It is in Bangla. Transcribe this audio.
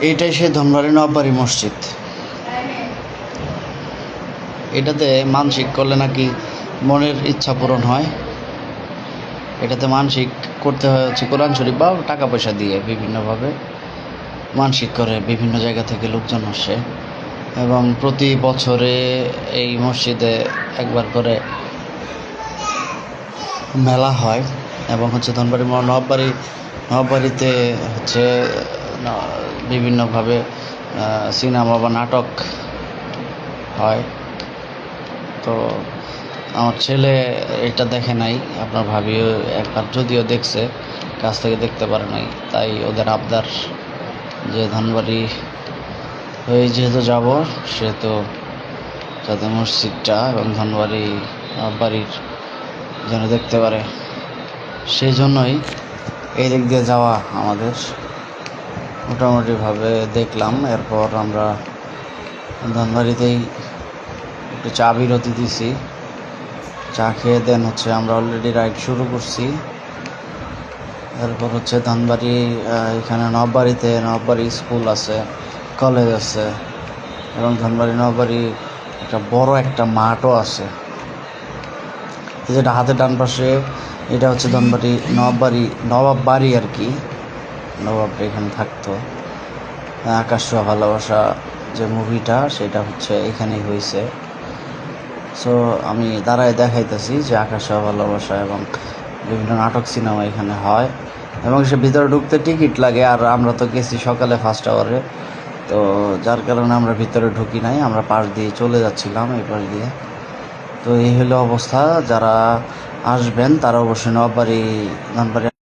এইটাই সেই ধনবাড়ি নবাবাড়ি মসজিদ। এটাতে মানসিক করলে নাকি মনের ইচ্ছা পূরণ হয়। এটাতে মানসিক করতে হয় হচ্ছে কোরআন শরীফ বা টাকা পয়সা দিয়ে বিভিন্নভাবে মানসিক করে বিভিন্ন জায়গা থেকে লোকজন আসে এবং প্রতি বছরে এই মসজিদে একবার করে মেলা হয় এবং হচ্ছে ধনবাড়ি নবাবাড়িতে হচ্ছে বিভিন্নভাবে সিনেমা বা নাটক হয়। তো আমার ছেলে এটা দেখে নাই, আপনার ভাবিও একবার যদিও দেখছে, কাছ থেকে দেখতে পারে নাই। তাই ওদের আবদার যে ধনবাড়ি হয়ে যেহেতু যাব, সেহেতু যাতে মসজিদটা এবং ধনবাড়ি বাড়ির যেন দেখতে পারে, সেই জন্যই এই দিক দিয়ে যাওয়া আমাদের। মোটামুটিভাবে দেখলাম। এরপর আমরা ধনবাড়িতেই একটু চা বিরতি দিছি, চা খেয়ে দেন হচ্ছে আমরা অলরেডি রাইড শুরু করছি। এরপর হচ্ছে ধনবাড়ি এখানে নবাবাড়ি স্কুল আছে, কলেজ আছে এবং ধনবাড়ি নবাবাড়ি একটা বড় একটা মাঠও আছে। যেটা হাতের ডান পাশে, এটা হচ্ছে ধনবাড়ি নবাব বাড়ি আর কি, নবাব এখানে থাকতো। আকাশ ছোঁয়া ভালোবাসা যে মুভিটা, সেটা হচ্ছে এখানেই হয়েছে। সো আমি দাঁড়ায় দেখাইতেছি যে আকাশ ছোঁয়া ভালোবাসা এবং বিভিন্ন নাটক সিনেমা এখানে হয় এবং সে ভিতরে ঢুকতে টিকিট লাগে। আর আমরা তো গেছি সকালে ফার্স্ট আওয়ারে, তো যার কারণে আমরা ভিতরে ঢুকি নাই, আমরা পাশ দিয়ে চলে যাচ্ছিলাম এই পাশ দিয়ে। তো এই হলো অবস্থা। যারা আসবেন তারা অবশ্যই ধনবাড়ি